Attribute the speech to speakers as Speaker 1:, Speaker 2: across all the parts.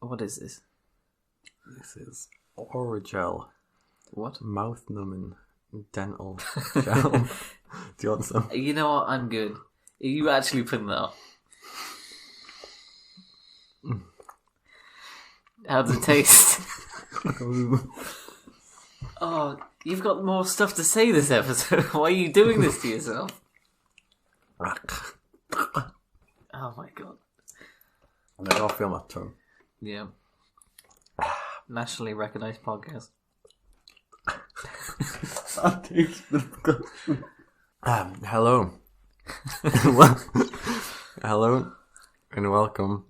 Speaker 1: What is this?
Speaker 2: This is Oragel.
Speaker 1: What?
Speaker 2: Mouth numbing dental gel. Do you want some?
Speaker 1: You know what? I'm good. Are you actually putting that up? How does it taste? Oh, you've got more stuff to say this episode. Why are you doing this to yourself? Oh my god.
Speaker 2: I don't feel my tongue.
Speaker 1: Yeah. Nationally recognised podcast.
Speaker 2: That tastes disgusting. Hello. Hello and welcome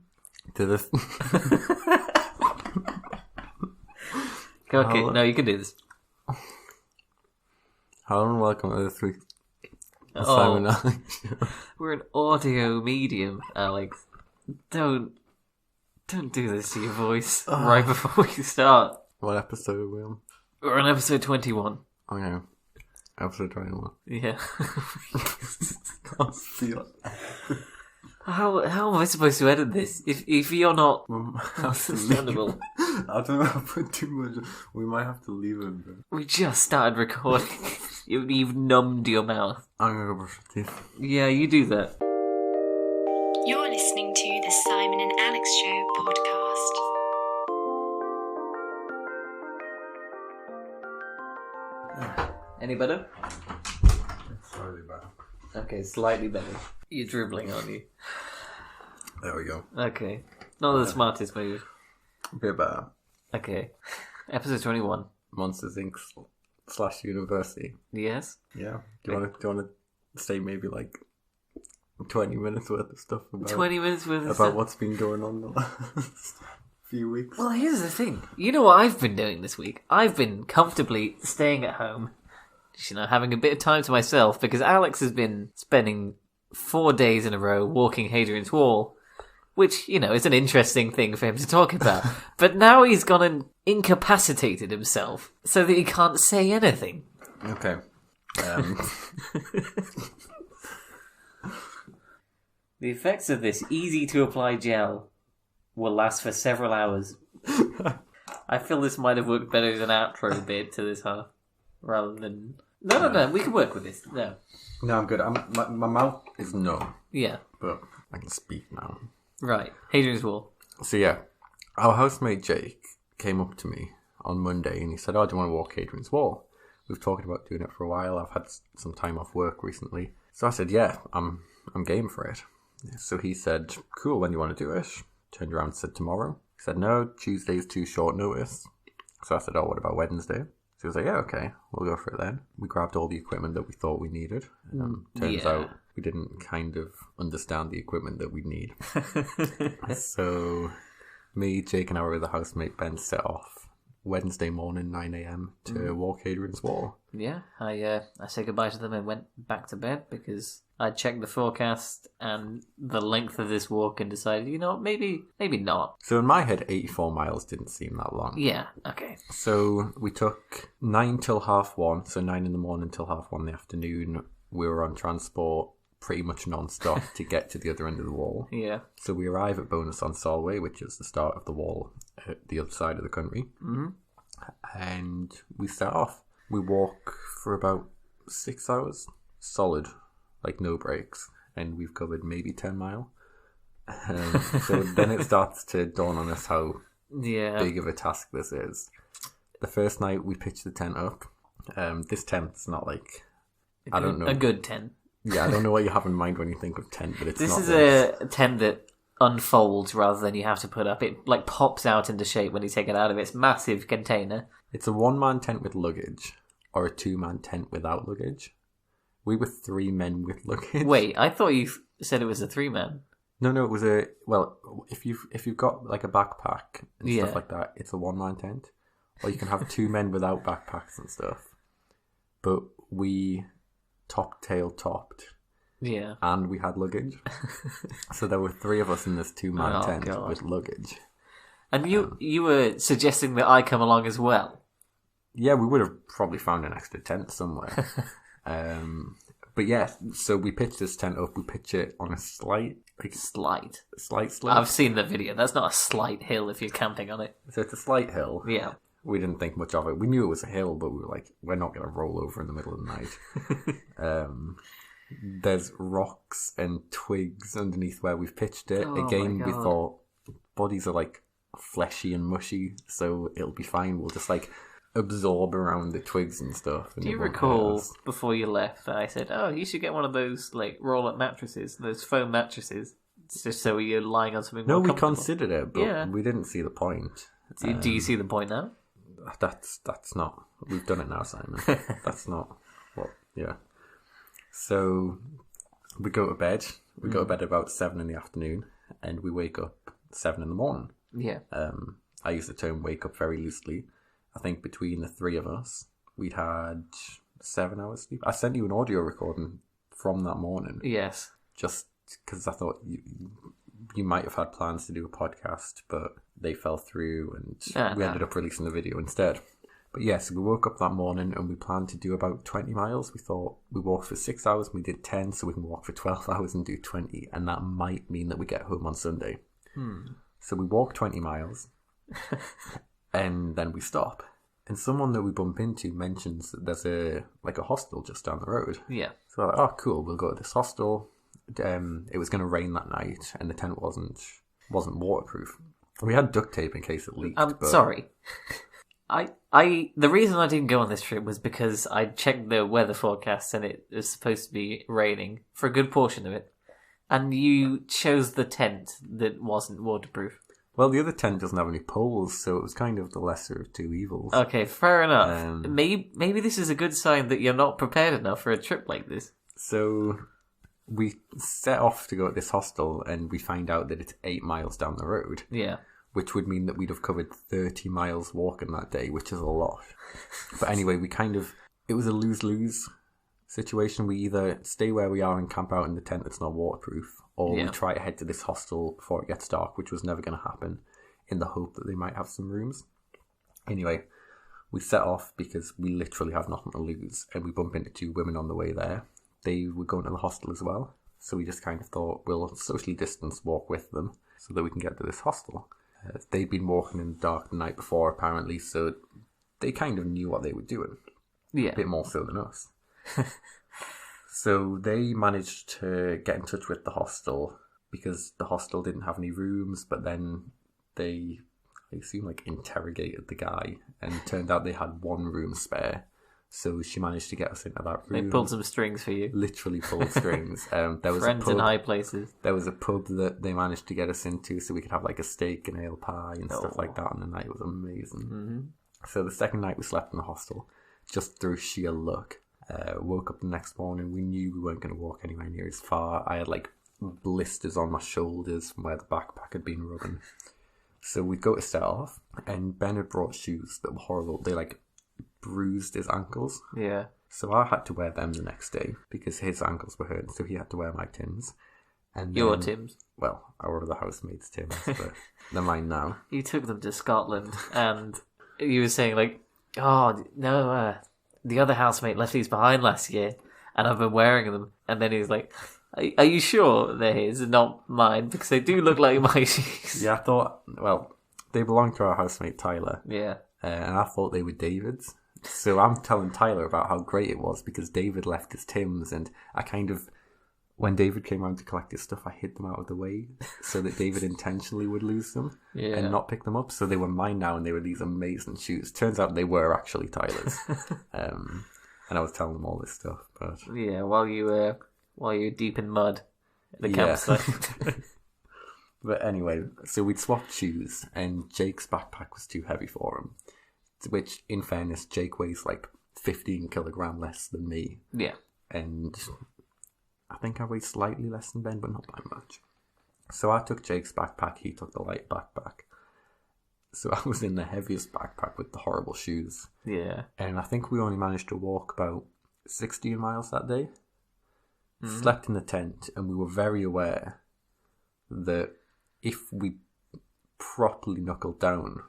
Speaker 2: to this.
Speaker 1: Okay, no, you can do this.
Speaker 2: Hello and welcome to this week's Simon and Alex show.
Speaker 1: We're an audio medium, Alex. Don't do this to your voice right before we start.
Speaker 2: What episode are we on?
Speaker 1: We're on episode 21.
Speaker 2: Okay. Episode 21.
Speaker 1: Yeah.
Speaker 2: Can't feel it.
Speaker 1: How am I supposed to edit this if you're not understandable?
Speaker 2: I don't know how to put too much. We might have to leave it. But
Speaker 1: We just started recording. You've numbed your mouth.
Speaker 2: I'm gonna go brush my teeth.
Speaker 1: Yeah, you do that.
Speaker 3: You're listening to the Simon and Alex Show podcast.
Speaker 1: Any better?
Speaker 2: Slightly better.
Speaker 1: Okay, slightly better. You're dribbling, aren't you?
Speaker 2: There we go.
Speaker 1: Okay. Not the smartest move.
Speaker 2: A bit better.
Speaker 1: Okay. Episode 21.
Speaker 2: Monsters Inc. / University.
Speaker 1: Yes?
Speaker 2: Yeah. Do you want to say maybe like 20 minutes worth of stuff about
Speaker 1: 20 minutes worth of
Speaker 2: about
Speaker 1: stuff.
Speaker 2: what's been going on the last few weeks?
Speaker 1: Well, here's the thing. You know what I've been doing this week? I've been comfortably staying at home, just, having a bit of time to myself, because Alex has been spending 4 days in a row walking Hadrian's Wall, which, is an interesting thing for him to talk about. But now he's gone and incapacitated himself so that he can't say anything.
Speaker 2: Okay.
Speaker 1: The effects of this easy-to-apply gel will last for several hours. I feel this might have worked better as an outro bit to this half, rather than... No, we can work with this. No.
Speaker 2: No, I'm good. My mouth is numb,
Speaker 1: Yeah,
Speaker 2: but I can speak now.
Speaker 1: right. Hadrian's Wall.
Speaker 2: So yeah, our housemate Jake came up to me on Monday and he said, "Oh, do you want to walk Hadrian's Wall? We've talked about doing it for a while. I've had some time off work recently." So I said, "Yeah, I'm game for it." So he said, "Cool, when do you want to do it?" Turned around and said, "Tomorrow." He said, "No, Tuesday's too short notice." So I said, "Oh, what about Wednesday?" So he was like, "Yeah, okay, we'll go for it then." We grabbed all the equipment that we thought we needed. Turns out we didn't kind of understand the equipment that we need. So me, Jake and our other housemate Ben set off Wednesday morning 9 a.m. to walk Hadrian's Wall.
Speaker 1: Yeah, I said goodbye to them and went back to bed because I checked the forecast and the length of this walk and decided, maybe not.
Speaker 2: So in my head, 84 miles didn't seem that long.
Speaker 1: Yeah, okay.
Speaker 2: So we took 9 till 1:30, so 9 in the morning till 1:30 in the afternoon. We were on transport pretty much non-stop to get to the other end of the wall.
Speaker 1: Yeah.
Speaker 2: So we arrive at Bonus on Solway, which is the start of the wall at the other side of the country. Mm-hmm. And we set off. We walk for about 6 hours, solid, like no breaks. And we've covered maybe 10 miles. So then it starts to dawn on us how big of a task this is. The first night we pitched the tent up. This tent's not like... I don't know.
Speaker 1: A good tent.
Speaker 2: Yeah, I don't know what you have in mind when you think of tent, but it's
Speaker 1: This
Speaker 2: not
Speaker 1: is a tent that unfolds rather than you have to put up. It pops out into shape when you take it out of its massive container.
Speaker 2: It's a one-man tent with luggage, or a two-man tent without luggage. We were 3 men with luggage.
Speaker 1: Wait, I thought you said it was a 3-man.
Speaker 2: No, it was if you've got like a backpack and stuff like that, it's a one-man tent. Or you can have 2 men without backpacks and stuff. But we topped.
Speaker 1: Yeah.
Speaker 2: And we had luggage. So there were 3 of us in this 2-man tent
Speaker 1: God.
Speaker 2: with luggage.
Speaker 1: And you were suggesting that I come along as well?
Speaker 2: Yeah, we would have probably found an extra tent somewhere. But yeah, so we pitched this tent up. We pitch it on a slight Like
Speaker 1: Slight.
Speaker 2: slight slope.
Speaker 1: I've seen the video. That's not a slight hill if you're camping on it.
Speaker 2: So it's a slight hill.
Speaker 1: Yeah.
Speaker 2: We didn't think much of it. We knew it was a hill, but we were like, we're not going to roll over in the middle of the night. There's rocks and twigs underneath where we've pitched it.
Speaker 1: Oh
Speaker 2: Again,
Speaker 1: my
Speaker 2: we
Speaker 1: God.
Speaker 2: thought bodies are like fleshy and mushy, so it'll be fine. We'll just like absorb around the twigs and stuff. And
Speaker 1: Do you
Speaker 2: it won't hurt
Speaker 1: recall
Speaker 2: us.
Speaker 1: before you left that I said, "Oh, you should get one of those like roll-up mattresses, those foam mattresses, just so you're lying on something."
Speaker 2: No,
Speaker 1: more
Speaker 2: we
Speaker 1: comfortable."
Speaker 2: considered it, but
Speaker 1: Yeah.
Speaker 2: we didn't see the point.
Speaker 1: Do you see the point now?
Speaker 2: That's not. We've done it now, Simon. That's not what. Yeah. So we go to bed. We go to bed about 7 in the afternoon, and we wake up 7 in the morning.
Speaker 1: Yeah.
Speaker 2: I use the term "wake up" very loosely. I think between the three of us, we'd had 7 hours sleep. I sent you an audio recording from that morning,
Speaker 1: Yes.
Speaker 2: just because I thought you might have had plans to do a podcast, but they fell through, and we ended up releasing the video instead. But yes, we woke up that morning and we planned to do about 20 miles. We thought we walked for 6 hours and we did 10, so we can walk for 12 hours and do 20, and that might mean that we get home on Sunday. So we walk 20 miles and then we stop. And someone that we bump into mentions that there's a hostel just down the road.
Speaker 1: Yeah.
Speaker 2: So we're like, oh, cool, we'll go to this hostel. It was going to rain that night, and the tent wasn't waterproof. We had duct tape in case it leaked. But
Speaker 1: Sorry. The reason I didn't go on this trip was because I checked the weather forecast and it was supposed to be raining for a good portion of it. And you chose the tent that wasn't waterproof.
Speaker 2: Well, the other tent doesn't have any poles, so it was kind of the lesser of two evils.
Speaker 1: Okay, fair enough.
Speaker 2: Um,
Speaker 1: Maybe this is a good sign that you're not prepared enough for a trip like this.
Speaker 2: So we set off to go to this hostel, and we find out that it's 8 miles down the road,
Speaker 1: Yeah.
Speaker 2: which would mean that we'd have covered 30 miles walking that day, which is a lot. But anyway, it was a lose-lose situation. We either stay where we are and camp out in the tent that's not waterproof, or we try to head to this hostel before it gets dark, which was never going to happen, in the hope that they might have some rooms. Anyway, we set off because we literally have nothing to lose, and we bump into 2 women on the way there. They were going to the hostel as well, so we just kind of thought we'll socially distance walk with them so that we can get to this hostel. They'd been walking in the dark the night before, apparently, so they kind of knew what they were doing.
Speaker 1: Yeah.
Speaker 2: A bit more so than us. So they managed to get in touch with the hostel because the hostel didn't have any rooms, but then they seemed like interrogated the guy, and it turned out they had 1 room spare. So she managed to get us into that room.
Speaker 1: They pulled some strings for you.
Speaker 2: Literally pulled strings. There was
Speaker 1: Friends
Speaker 2: a pub,
Speaker 1: in high places.
Speaker 2: There was a pub that they managed to get us into, so we could have like a steak and ale pie and stuff like that on the night. It was amazing.
Speaker 1: Mm-hmm.
Speaker 2: So the second night we slept in the hostel, just through sheer luck. Woke up the next morning. We knew we weren't going to walk anywhere near as far. I had like blisters on my shoulders from where the backpack had been rubbing. So we'd go to set off, and Ben had brought shoes that were horrible. They like bruised his ankles.
Speaker 1: Yeah.
Speaker 2: So I had to wear them the next day because his ankles were hurting, so he had to wear my Tims. And
Speaker 1: Your
Speaker 2: then,
Speaker 1: Tims.
Speaker 2: Well, our other housemates' Tims, but they're mine now.
Speaker 1: You took them to Scotland and you were saying like, oh, no, the other housemate left these behind last year and I've been wearing them. And then he's like, are you sure they're his and not mine? Because they do look like my shoes.
Speaker 2: Yeah, I thought, well, they belonged to our housemate Tyler.
Speaker 1: Yeah.
Speaker 2: And I thought they were David's. So I'm telling Tyler about how great it was because David left his Tims, and I kind of, when David came around to collect his stuff, I hid them out of the way so that David intentionally would lose them and not pick them up. So they were mine now, and they were these amazing shoes. Turns out they were actually Tyler's. And I was telling them all this stuff. But
Speaker 1: Yeah, while you were deep in mud at the campsite.
Speaker 2: But anyway, so we'd swapped shoes, and Jake's backpack was too heavy for him. Which, in fairness, Jake weighs like 15 kilogram less than me.
Speaker 1: Yeah.
Speaker 2: And I think I weigh slightly less than Ben, but not by much. So I took Jake's backpack, he took the light backpack. So I was in the heaviest backpack with the horrible shoes.
Speaker 1: Yeah.
Speaker 2: And I think we only managed to walk about 16 miles that day. Slept in the tent, and we were very aware that if we properly knuckled down,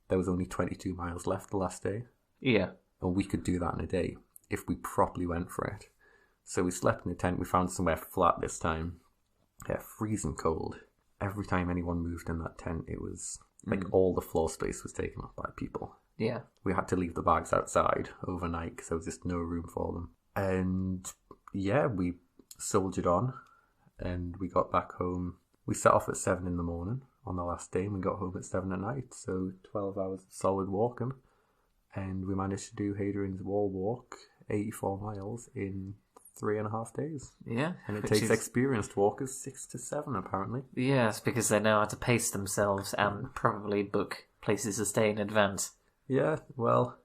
Speaker 2: there was only 22 miles left the last day.
Speaker 1: Yeah.
Speaker 2: And we could do that in a day if we properly went for it. So we slept in the tent. We found somewhere flat this time. Yeah, freezing cold. Every time anyone moved in that tent, it was like all the floor space was taken up by people.
Speaker 1: Yeah.
Speaker 2: We had to leave the bags outside overnight because there was just no room for them. And yeah, we soldiered on and we got back home. We set off at 7 in the morning on the last day and we got home at 7 at night. So 12 hours of solid walking. And we managed to do Hadrian's Wall walk, 84 miles in 3.5 days.
Speaker 1: Yeah.
Speaker 2: And it
Speaker 1: which
Speaker 2: takes
Speaker 1: is-
Speaker 2: experienced walkers 6 to 7 apparently.
Speaker 1: Yes, because they know how to pace themselves and probably book places to stay in advance.
Speaker 2: Yeah, well,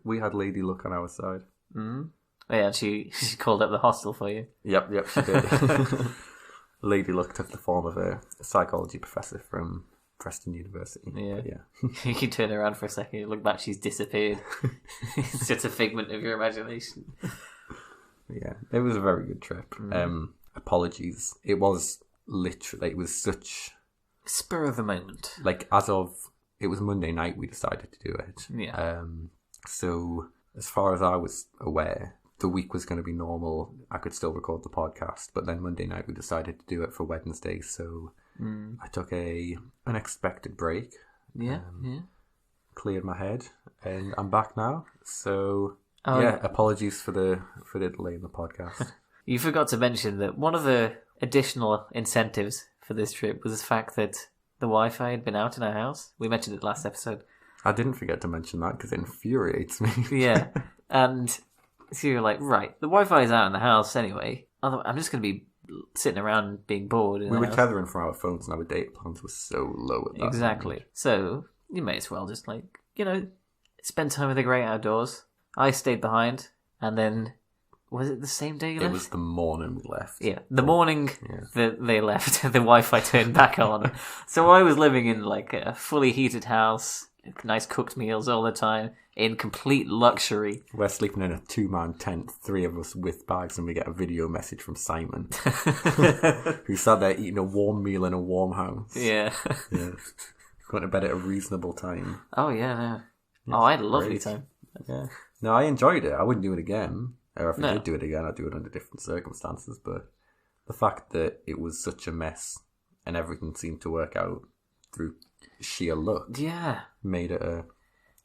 Speaker 2: we had Lady Luck on our side.
Speaker 1: Mm-hmm. Yeah, and she called up the hostel for you.
Speaker 2: Yep, she did. Lady Luck took the form of a psychology professor from Preston University.
Speaker 1: Yeah.
Speaker 2: But yeah.
Speaker 1: You turn around for a second, you look back, she's disappeared. It's just a figment of your imagination.
Speaker 2: Yeah, it was a very good trip. Apologies. It was literally, it was such,
Speaker 1: Spur of the moment.
Speaker 2: like, it was Monday night we decided to do it.
Speaker 1: Yeah.
Speaker 2: So, as far as I was aware, the week was going to be normal. I could still record the podcast, but then Monday night we decided to do it for Wednesday, so I took a unexpected break,
Speaker 1: Yeah,
Speaker 2: cleared my head, and I'm back now. So,
Speaker 1: Oh,
Speaker 2: yeah, apologies for the delay in the podcast.
Speaker 1: You forgot to mention that one of the additional incentives for this trip was the fact that the Wi-Fi had been out in our house. We mentioned it last episode.
Speaker 2: I didn't forget to mention that because it infuriates me.
Speaker 1: Yeah, and so you're like, right, the Wi-Fi is out in the house anyway. I'm just going to be sitting around being bored. In
Speaker 2: We
Speaker 1: the
Speaker 2: were
Speaker 1: house.
Speaker 2: tethering from our phones and our data plans were so low at that
Speaker 1: Exactly.
Speaker 2: moment.
Speaker 1: So you may as well just spend time with the great outdoors. I stayed behind, and then was it the same day you left?
Speaker 2: It was the morning we left.
Speaker 1: Yeah, the morning
Speaker 2: Yeah.
Speaker 1: that they left, the Wi-Fi turned back on. So I was living in like a fully heated house, nice cooked meals all the time, in complete luxury.
Speaker 2: We're sleeping in a 2-man tent, 3 of us with bags, and we get a video message from Simon, who sat there eating a warm meal in a warm house.
Speaker 1: Yeah.
Speaker 2: Yeah. Going to bed at a reasonable time.
Speaker 1: Oh yeah, no. I had a lovely
Speaker 2: great.
Speaker 1: time.
Speaker 2: Yeah. No, I enjoyed it. I wouldn't do it again. Or if I
Speaker 1: No.
Speaker 2: did do it again, I'd do it under different circumstances. But the fact that it was such a mess and everything seemed to work out through sheer luck
Speaker 1: Yeah.
Speaker 2: made it a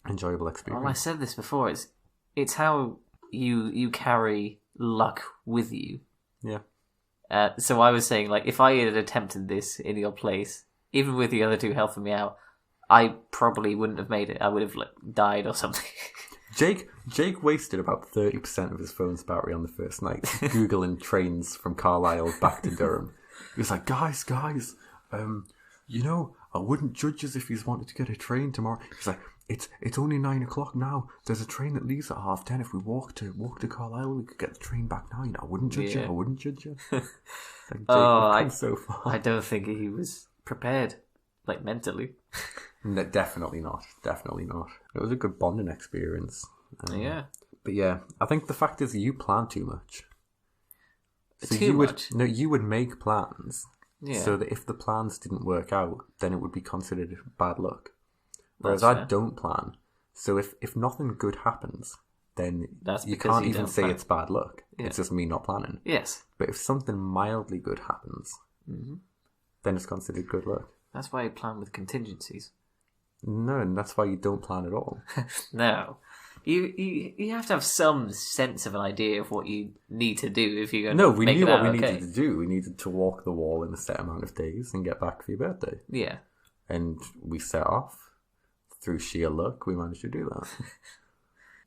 Speaker 2: enjoyable
Speaker 1: Well, I
Speaker 2: experience.
Speaker 1: said this before. It's how you carry luck with you.
Speaker 2: Yeah.
Speaker 1: So I was saying, like, if I had attempted this in your place, even with the other two helping me out, I probably wouldn't have made it. I would have died or something.
Speaker 2: Jake wasted about 30% of his phone's battery on the first night, Googling trains from Carlisle back to Durham. He was like, guys, I wouldn't judge us if you wanted to get a train tomorrow. He's like, it's only 9 o'clock now. There's a train that leaves at 10:30. If we walk to Carlisle, we could get the train back now. I wouldn't judge you.
Speaker 1: Yeah.
Speaker 2: I wouldn't judge you. Like, Jake,
Speaker 1: Oh,
Speaker 2: we've come so far.
Speaker 1: I don't think he was prepared, like, mentally.
Speaker 2: No, definitely not. Definitely not. It was a good bonding experience.
Speaker 1: Yeah.
Speaker 2: But yeah, I think the fact is you plan too much. So
Speaker 1: Too
Speaker 2: you
Speaker 1: much?
Speaker 2: you would make plans
Speaker 1: Yeah.
Speaker 2: so that if the plans didn't work out, then it would be considered bad luck. Whereas
Speaker 1: That's
Speaker 2: I
Speaker 1: fair.
Speaker 2: don't plan. So if nothing good happens, then
Speaker 1: That's
Speaker 2: you
Speaker 1: because
Speaker 2: can't
Speaker 1: you
Speaker 2: even
Speaker 1: don't
Speaker 2: say
Speaker 1: plan.
Speaker 2: it's bad luck.
Speaker 1: Yeah.
Speaker 2: It's just me not planning.
Speaker 1: Yes.
Speaker 2: But if something mildly good happens, then it's considered good luck.
Speaker 1: That's why you plan with contingencies.
Speaker 2: No, and that's why you don't plan at all.
Speaker 1: No. You have to have some sense of an idea of what you need to do if you're going
Speaker 2: No,
Speaker 1: to
Speaker 2: we
Speaker 1: make
Speaker 2: knew
Speaker 1: it
Speaker 2: what
Speaker 1: out
Speaker 2: we
Speaker 1: okay.
Speaker 2: needed to do. We needed to walk the wall in a set amount of days and get back for your birthday.
Speaker 1: Yeah.
Speaker 2: And we set off. Through sheer luck, we managed to do that.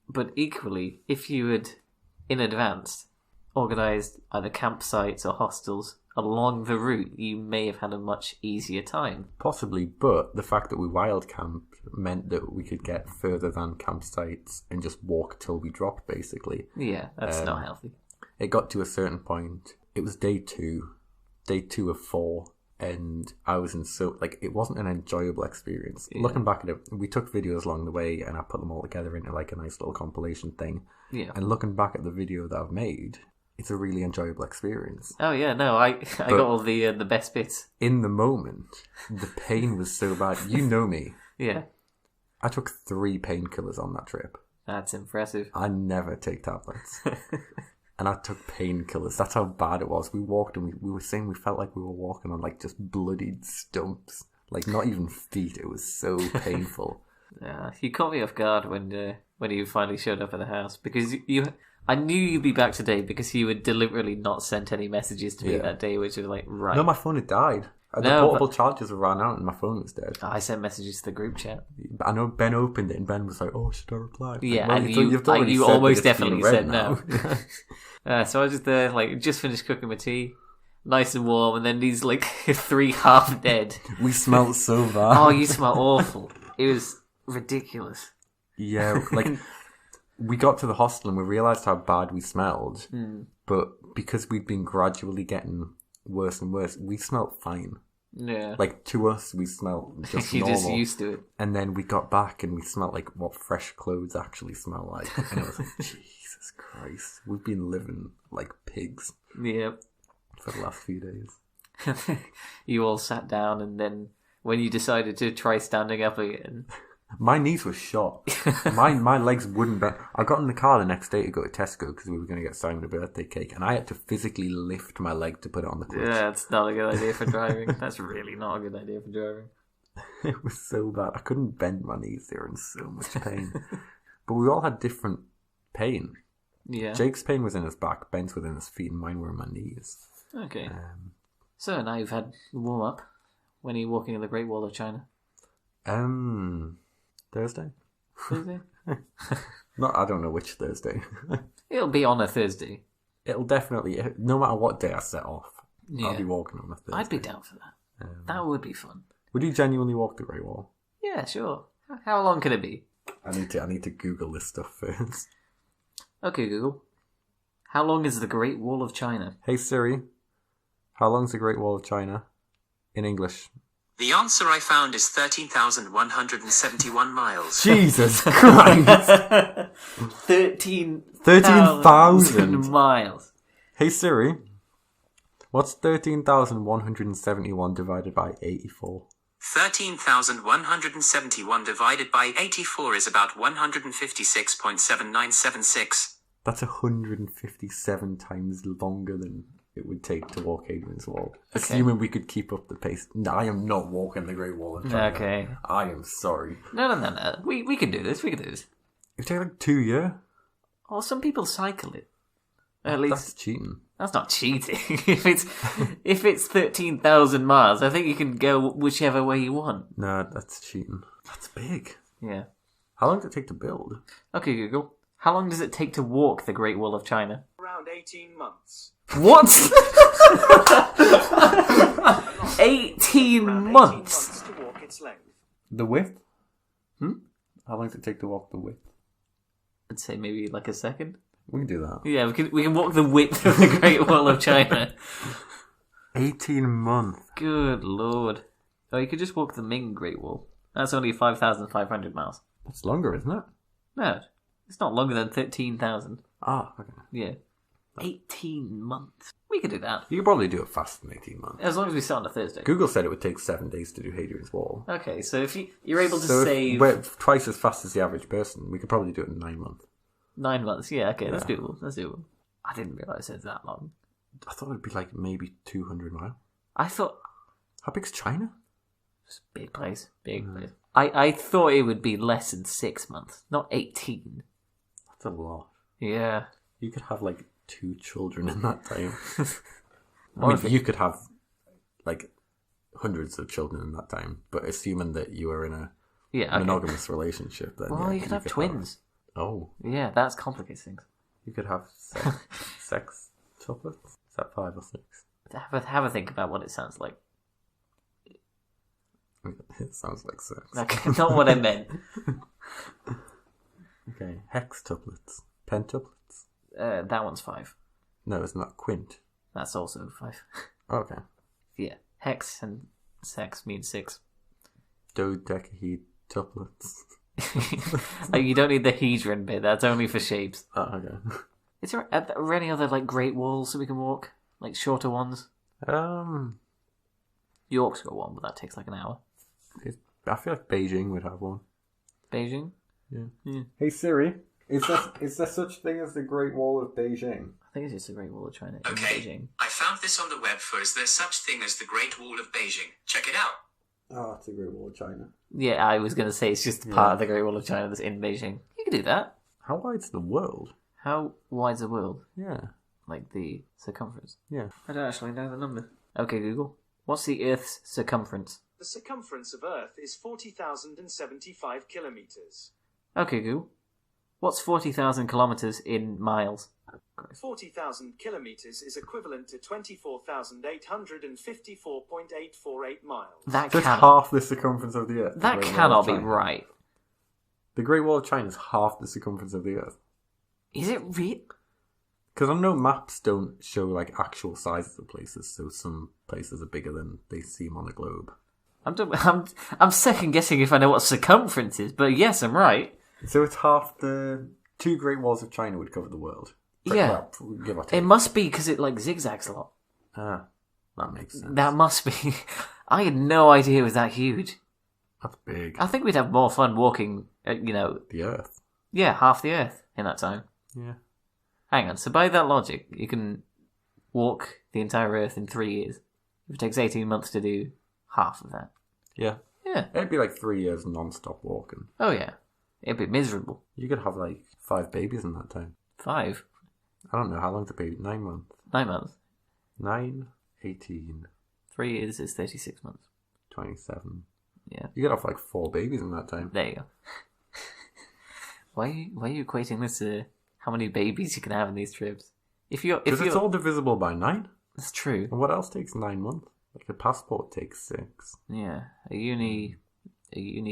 Speaker 1: But equally, if you had, in advance, organised either campsites or hostels along the route, you may have had a much easier time.
Speaker 2: Possibly, but the fact that we wild camped meant that we could get further than campsites and just walk till we dropped, basically.
Speaker 1: Yeah, that's not healthy.
Speaker 2: It got to a certain point. It was day 2 of 4, and I was in it wasn't an enjoyable experience.
Speaker 1: Yeah.
Speaker 2: Looking back at it, we took videos along the way and I put them all together into like a nice little compilation thing.
Speaker 1: Yeah.
Speaker 2: And looking back at the video that I've made, it's a really enjoyable experience.
Speaker 1: Oh yeah, no, I got all the best bits.
Speaker 2: In the moment, the pain was so bad. You know me.
Speaker 1: Yeah,
Speaker 2: I took 3 painkillers on that trip.
Speaker 1: that's impressive.
Speaker 2: I never take tablets. And I took painkillers. That's how bad it was. We walked and we were saying we felt like we were walking on like just bloodied stumps. Like not even feet. It was so painful.
Speaker 1: Yeah, you caught me off guard when you finally showed up at the house because I knew you'd be back today because you had deliberately not sent any messages to me that day, which was like, right.
Speaker 2: No, my phone had died. The portable chargers ran out and my phone was dead.
Speaker 1: I sent messages to the group chat.
Speaker 2: I know Ben opened it and Ben was like, "Oh, should I reply?"
Speaker 1: Yeah,
Speaker 2: well,
Speaker 1: and
Speaker 2: you
Speaker 1: almost definitely said
Speaker 2: now.
Speaker 1: No. So I was just there, like, just finished cooking my tea, nice and warm, and then these like 3 half dead.
Speaker 2: We smelled so bad.
Speaker 1: Oh, you smell awful. It was ridiculous.
Speaker 2: Yeah, like we got to the hostel and we realised how bad we smelled, but because we'd been gradually getting worse and worse, we smelled fine.
Speaker 1: Yeah.
Speaker 2: Like, to us, we smelled just
Speaker 1: You're
Speaker 2: normal.
Speaker 1: just used to it.
Speaker 2: And then we got back and we smelled like what fresh clothes actually smell like. And it was like, Jesus Christ, we've been living like pigs.
Speaker 1: Yep.
Speaker 2: For the last few days.
Speaker 1: You all sat down, and then when you decided to try standing up again...
Speaker 2: My knees were shot. my legs wouldn't bend. I got in the car the next day to go to Tesco because we were going to get Simon a birthday cake, and I had to physically lift my leg to put it on the clutch.
Speaker 1: Yeah, that's not a good idea for driving. That's really not a good idea for driving.
Speaker 2: It was so bad. I couldn't bend my knees. They were in so much pain. But we all had different pain.
Speaker 1: Yeah.
Speaker 2: Jake's pain was in his back, Ben's was in his feet, and mine were in my knees.
Speaker 1: Okay. So now you've had the warm up. When are you walking in the Great Wall of China?
Speaker 2: Thursday?
Speaker 1: Thursday?
Speaker 2: I don't know which Thursday.
Speaker 1: It'll be on a Thursday.
Speaker 2: It'll definitely, no matter what day I set off, I'll be walking on a Thursday.
Speaker 1: I'd be down for that. That would be fun.
Speaker 2: Would you genuinely walk the Great Wall?
Speaker 1: Yeah, sure. How long could it be?
Speaker 2: I need to Google this stuff first.
Speaker 1: Okay, Google. How long is the Great Wall of China?
Speaker 2: Hey Siri, how long's the Great Wall of China in English?
Speaker 4: The answer I found is 13,171 miles.
Speaker 2: Jesus Christ!
Speaker 1: 13,000 miles.
Speaker 2: Hey Siri, what's 13,171 divided by 84?
Speaker 4: 13,171 divided by 84 is about 156.7976.
Speaker 2: That's 157 times longer than it would take to walk Hadrian's Wall.
Speaker 1: Okay.
Speaker 2: Assuming we could keep up the pace. No, I am not walking the Great Wall of China.
Speaker 1: Okay.
Speaker 2: I am sorry.
Speaker 1: No. We can do this.
Speaker 2: It would take like 2 years.
Speaker 1: Well, some people cycle it. At least
Speaker 2: That's cheating.
Speaker 1: that's not cheating. if it's 13,000 miles, I think you can go whichever way you want.
Speaker 2: No, that's cheating. That's big.
Speaker 1: Yeah.
Speaker 2: How long does it take to build?
Speaker 1: Okay, Google. How long does it take to walk the Great Wall of China?
Speaker 5: Around 18 months.
Speaker 1: What? 18
Speaker 5: Around 18
Speaker 1: months?
Speaker 5: months to walk its length.
Speaker 2: The width? How long does it take to walk the width?
Speaker 1: I'd say maybe like a second.
Speaker 2: We can do that.
Speaker 1: Yeah, we can walk the width of the Great Wall of China.
Speaker 2: 18 months.
Speaker 1: Good lord. Oh, you could just walk the Ming Great Wall. That's only 5,500 miles.
Speaker 2: That's longer, isn't it?
Speaker 1: No, it's not longer than 13,000.
Speaker 2: Ah, okay.
Speaker 1: Yeah. 18 months. We could do that.
Speaker 2: You could probably do it faster than 18 months.
Speaker 1: As long as we start on a Thursday.
Speaker 2: Google said it would take 7 days to do Hadrian's Wall.
Speaker 1: Okay, so if you're able to
Speaker 2: So
Speaker 1: save...
Speaker 2: if we're twice as fast as the average person, we could probably do it in 9 months.
Speaker 1: 9 months, yeah, okay, that's
Speaker 2: Yeah.
Speaker 1: doable. That's doable. I didn't realise it was that long.
Speaker 2: I thought it would be like maybe 200 miles.
Speaker 1: I thought...
Speaker 2: How big's China?
Speaker 1: It's a big place. Big place. I thought it would be less than 6 months, not 18.
Speaker 2: That's a lot.
Speaker 1: Yeah.
Speaker 2: You could have like 2 children in that time.
Speaker 1: Or
Speaker 2: I
Speaker 1: if
Speaker 2: mean, you could have like hundreds of children in that time, but assuming that you are in a
Speaker 1: Yeah, okay.
Speaker 2: monogamous relationship, then
Speaker 1: Well,
Speaker 2: yeah,
Speaker 1: you could have twins.
Speaker 2: Oh,
Speaker 1: Yeah, that's complicates things.
Speaker 2: you could have sex tuplets. Is that 5 or 6?
Speaker 1: Have a think about what it sounds like.
Speaker 2: It sounds like sex.
Speaker 1: Okay, not what I meant.
Speaker 2: Okay, hextuplets. Pentuplets?
Speaker 1: That one's 5.
Speaker 2: No, it's not quint.
Speaker 1: That's also 5.
Speaker 2: Okay.
Speaker 1: Yeah, hex and sex means 6.
Speaker 2: Dodecahetuplets.
Speaker 1: Like, you don't need the hedron bit. That's only for shapes.
Speaker 2: Oh, okay.
Speaker 1: Is there are there any other like great walls that we can walk? Like shorter ones? York's got one, but that takes like an hour.
Speaker 2: I feel like Beijing would have one.
Speaker 1: Beijing?
Speaker 2: Yeah.
Speaker 1: Yeah.
Speaker 2: Hey Siri, is there such thing as the Great Wall of Beijing?
Speaker 1: I I think it's just the Great Wall of China in
Speaker 4: Okay,
Speaker 1: Beijing.
Speaker 4: I found this on the web for Is There Such Thing as the Great Wall of Beijing? Check it out.
Speaker 2: Oh, it's the Great Wall of China.
Speaker 1: Yeah, I was going to say it's just the part of the Great Wall of China that's in Beijing. You can do that.
Speaker 2: How wide's the world?
Speaker 1: How wide's the world?
Speaker 2: Yeah.
Speaker 1: Like the circumference?
Speaker 2: Yeah.
Speaker 1: I don't actually know the number. Okay, Google. What's the Earth's circumference?
Speaker 5: The circumference of Earth is 40,075 kilometers.
Speaker 1: Okay, Google. What's 40,000 kilometers in miles?
Speaker 5: 40,000 kilometers is equivalent to 24,854.848 miles.
Speaker 1: That
Speaker 2: That's
Speaker 1: cannot.
Speaker 2: half the circumference of the Earth. the
Speaker 1: That
Speaker 2: Great Wall
Speaker 1: cannot
Speaker 2: of
Speaker 1: be
Speaker 2: China.
Speaker 1: right.
Speaker 2: The Great Wall of China is half the circumference of the Earth.
Speaker 1: Is it real?
Speaker 2: Because I know maps don't show like actual sizes of places, so some places are bigger than they seem on a globe.
Speaker 1: I'm second guessing if I know what circumference is, but yes, I'm right.
Speaker 2: So it's half the 2 Great Walls of China would cover the world.
Speaker 1: Yeah.
Speaker 2: Well, give or
Speaker 1: It
Speaker 2: take.
Speaker 1: must be because it like zigzags a lot.
Speaker 2: Ah, that makes sense.
Speaker 1: That must be. I had no idea it was that huge.
Speaker 2: That's big.
Speaker 1: I think we'd have more fun walking,
Speaker 2: The Earth.
Speaker 1: yeah, half the Earth in that time.
Speaker 2: Yeah.
Speaker 1: Hang on, so by that logic, you can walk the entire Earth in 3 years. If it takes 18 months to do half of that.
Speaker 2: Yeah.
Speaker 1: Yeah.
Speaker 2: It'd be like 3 years non-stop walking.
Speaker 1: Oh yeah. It'd be miserable.
Speaker 2: You could have like 5 babies in that time.
Speaker 1: 5.
Speaker 2: I don't know how long's a baby. 9 months.
Speaker 1: 9 months.
Speaker 2: 9, 18,
Speaker 1: 3 years is 36 months.
Speaker 2: 27.
Speaker 1: Yeah.
Speaker 2: You could have like 4 babies in that time.
Speaker 1: There you go. Why are you equating this to how many babies you can have in these trips? If
Speaker 2: Because it's all divisible by 9.
Speaker 1: That's true.
Speaker 2: And what else takes 9 months? Like a passport takes 6.
Speaker 1: Yeah. A uni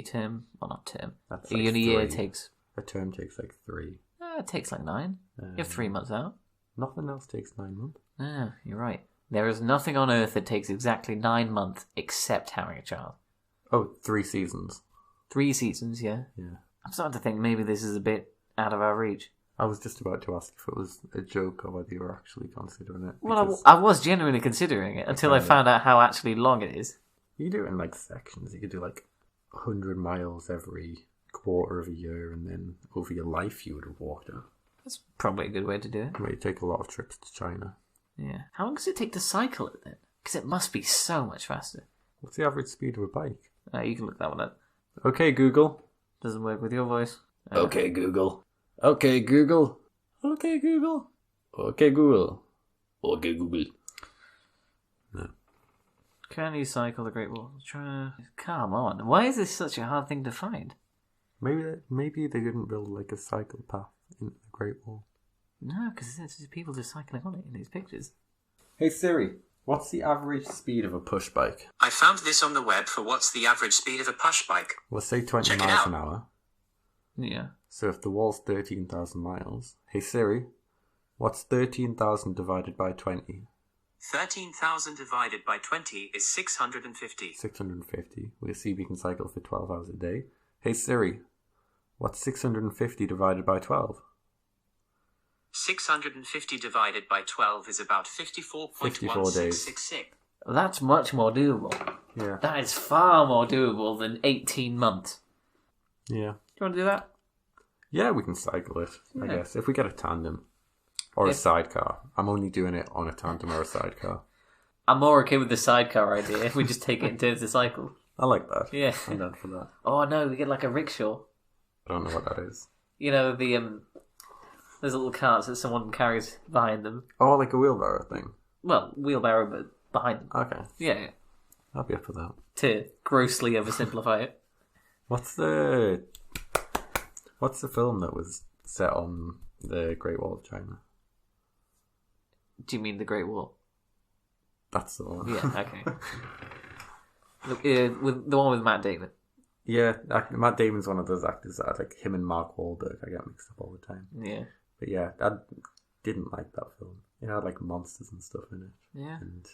Speaker 1: term, well not term.
Speaker 2: That's
Speaker 1: A
Speaker 2: like
Speaker 1: uni year
Speaker 2: 3.
Speaker 1: takes
Speaker 2: A term takes like 3.
Speaker 1: it takes like 9. You have 3 months out.
Speaker 2: Nothing else takes 9 months.
Speaker 1: Ah, you're right. There is nothing on Earth that takes exactly 9 months except having a child.
Speaker 2: Oh, 3 seasons.
Speaker 1: 3 seasons, yeah.
Speaker 2: Yeah.
Speaker 1: I'm starting to think maybe this is a bit out of our reach.
Speaker 2: I was just about to ask if it was a joke or whether you were actually considering it.
Speaker 1: Well,
Speaker 2: because
Speaker 1: I was genuinely considering it until I found out how actually long it is.
Speaker 2: you do it in like sections. You could do like 100 miles every quarter of a year, and then over your life you would have walked it.
Speaker 1: That's probably a good way to do it.
Speaker 2: It may take a lot of trips to China.
Speaker 1: Yeah. How long does it take to cycle it then? Because it must be so much faster.
Speaker 2: What's the average speed of a bike?
Speaker 1: You can look that one up.
Speaker 2: Okay, Google.
Speaker 1: Doesn't work with your voice.
Speaker 2: Okay, Google. Okay, Google. Okay, Google. Okay, Google. Okay, Google. No.
Speaker 1: Can you cycle the Great Wall? Come on. Why is this such a hard thing to find?
Speaker 2: Maybe they didn't build like a cycle path in the Great Wall.
Speaker 1: No, because there's just people just cycling on it in these pictures.
Speaker 2: Hey Siri, what's the average speed of a push bike?
Speaker 4: I found this on the web for What's the Average Speed of a Push Bike?
Speaker 2: Let's say 20
Speaker 4: Check it
Speaker 2: miles
Speaker 4: out.
Speaker 2: an hour.
Speaker 1: Yeah.
Speaker 2: So if the wall's 13,000 miles, hey Siri, what's 13,000 divided by 20?
Speaker 4: 13,000 divided by 20 is 650.
Speaker 2: 650. We'll see if we can cycle for 12 hours a day. Hey Siri, what's 650 divided by 12?
Speaker 4: 650 divided by 12 is about 54.1666.
Speaker 1: That's much more doable.
Speaker 2: Yeah.
Speaker 1: That is far more doable than 18 months.
Speaker 2: Yeah.
Speaker 1: Do you want to do that?
Speaker 2: Yeah, we can cycle it, I
Speaker 1: Yeah.
Speaker 2: guess, if we get a tandem. Or a
Speaker 1: If-
Speaker 2: sidecar. I'm only doing it on a tandem or a sidecar.
Speaker 1: I'm more okay with the sidecar idea if we just take it in turns to cycle.
Speaker 2: I like that.
Speaker 1: Yeah.
Speaker 2: I'm down for that.
Speaker 1: Oh no, we get like a rickshaw.
Speaker 2: I don't know what that is.
Speaker 1: You know, those little carts that someone carries behind them.
Speaker 2: Oh, like a wheelbarrow thing.
Speaker 1: Well, wheelbarrow, but behind them.
Speaker 2: Okay.
Speaker 1: Yeah,
Speaker 2: I'll be up for that.
Speaker 1: to grossly oversimplify it.
Speaker 2: What's the film that was set on the Great Wall of China?
Speaker 1: Do you mean the Great Wall?
Speaker 2: That's the one.
Speaker 1: Yeah, okay. With the one with Matt Damon.
Speaker 2: Yeah, Matt Damon's one of those actors that like him and Mark Wahlberg. I get mixed up all the time.
Speaker 1: Yeah.
Speaker 2: But yeah, I didn't like that film. It had like monsters and stuff in it.
Speaker 1: Yeah.
Speaker 2: And it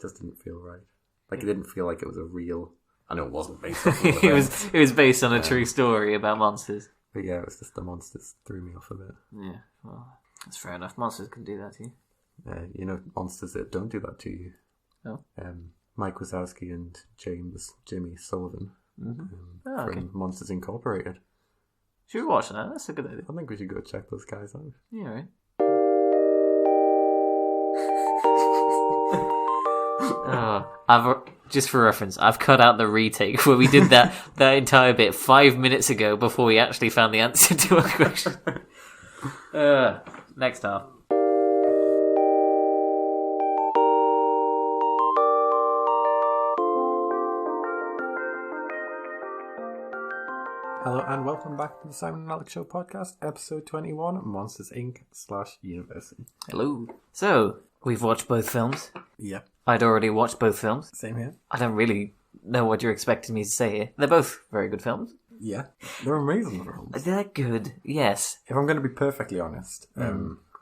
Speaker 2: just didn't feel right. Like it didn't feel like it was a real. I know it wasn't based on real events,
Speaker 1: it was based on a true story about monsters.
Speaker 2: but yeah, it was just the monsters threw me off a bit.
Speaker 1: Yeah, well, that's fair enough. Monsters can do that to you.
Speaker 2: You know, monsters that don't do that to you.
Speaker 1: Oh.
Speaker 2: Mike Wazowski and Jimmy Sullivan
Speaker 1: Oh, okay.
Speaker 2: from Monsters Incorporated.
Speaker 1: Should we watch that? That's a good idea.
Speaker 2: I think we should go check those guys out.
Speaker 1: Yeah, right. Just for reference, I've cut out the retake where we did that entire bit 5 minutes ago before we actually found the answer to our question. Next half.
Speaker 2: Hello and welcome back to the Simon and Alex Show podcast, episode 21, Monsters Inc. /University.
Speaker 1: Hello. So, we've watched both films.
Speaker 2: Yeah,
Speaker 1: I'd already watched both films.
Speaker 2: same here.
Speaker 1: I don't really know what you're expecting me to say here. They're both very good films.
Speaker 2: Yeah, they're amazing films.
Speaker 1: They're good, yes.
Speaker 2: If I'm going to be perfectly honest,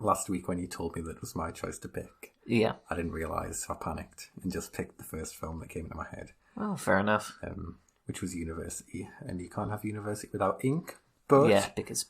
Speaker 2: last week when you told me that it was my choice to pick,
Speaker 1: Yeah.
Speaker 2: I didn't realise, I panicked and just picked the first film that came into my head,
Speaker 1: Oh, fair enough.
Speaker 2: which was University. And you can't have University without ink. But
Speaker 1: Yeah, because